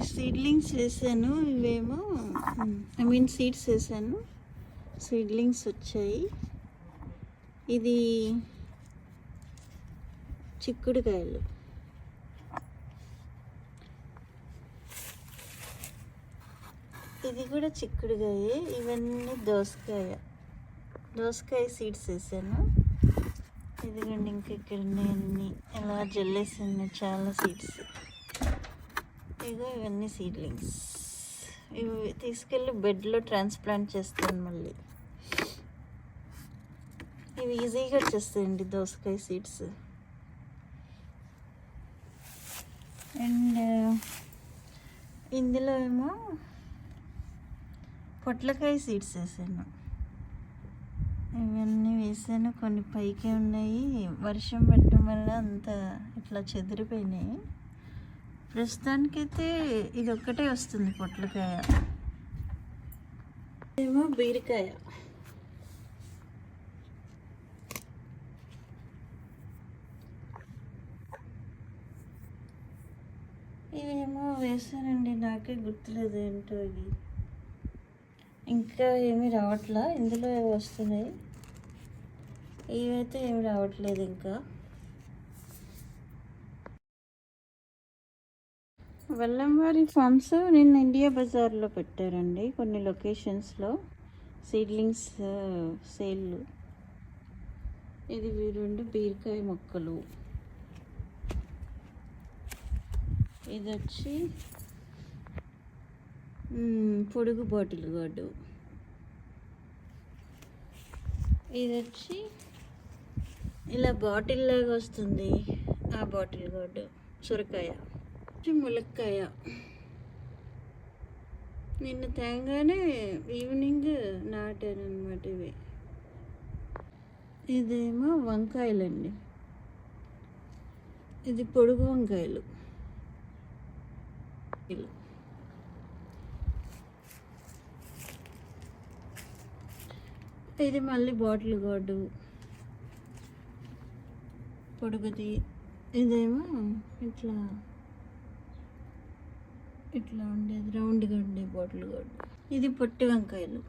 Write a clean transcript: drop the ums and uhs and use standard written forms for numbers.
Seedlings వేసాను. ఇవేమో seeds వేసాను. సీడ్లింగ్స్ వచ్చాయి. ఇది చిక్కుడుకాయలు. ఇది కూడా చిక్కుడుకాయే. ఇవన్నీ దోసకాయ సీడ్స్ వేసాను. ఇదిగోండి, ఇంకా ఇక్కడ ఉన్నాయన్నీ ఎలా జల్లేసాను, చాలా సీడ్స్. ఇగో ఇవన్నీ సీడ్లింగ్స్. ఇవి తీసుకెళ్ళి బెడ్లో ట్రాన్స్ప్లాంట్ చేస్తాను మళ్ళీ. ఇవి ఈజీగా వచ్చేస్తాయండి దోసకాయ సీడ్స్. అండ్ ఇందులో ఏమో పొట్లకాయ సీడ్స్ వేసాను. ఇవన్నీ వేసాను. కొన్ని పైకి ఉన్నాయి. వర్షం పట్టడం వల్ల అంతా ఇట్లా చెదిరిపోయినాయి. ప్రస్తుతానికైతే ఇది ఒక్కటే వస్తుంది పొట్లకాయ. ఏమో బీరకాయ. ఇవేమో వేసానండి, నాకే గుర్తులేదు ఏంటో ఇవి. ఇంకా ఏమీ రావట్లా. ఇందులో ఏవి వస్తున్నాయి, ఇవైతే ఏమి రావట్లేదు ఇంకా. వల్లంవారి ఫార్మ్స్ నిన్న ఇండియా బజార్లో పెట్టారండి, కొన్ని లొకేషన్స్లో సీడ్లింగ్స్ సేల్. ఇది 2 బీరకాయ మొక్కలు. ఇది వచ్చి పొడుగు బాటిల్ గార్డు. ఇది వచ్చి ఇలా బాటిల్ లాగా వస్తుంది, ఆ బాటిల్ గార్డు. సొరకాయ, ములక్కాయ. నిన్న తేగానే ఈవినింగ్ నాటాను అనమాట ఇవి. ఇదేమో వంకాయలండి. ఇది పొడుగు వంకాయలు. ఇది మళ్ళీ బాటిల్ గార్డు పొడుగుది. ఇదేమో ఇట్లా ఉండేది, రౌండ్గా ఉండే బాటిల్ గార్డు. ఇది పొట్టి వంకాయలు.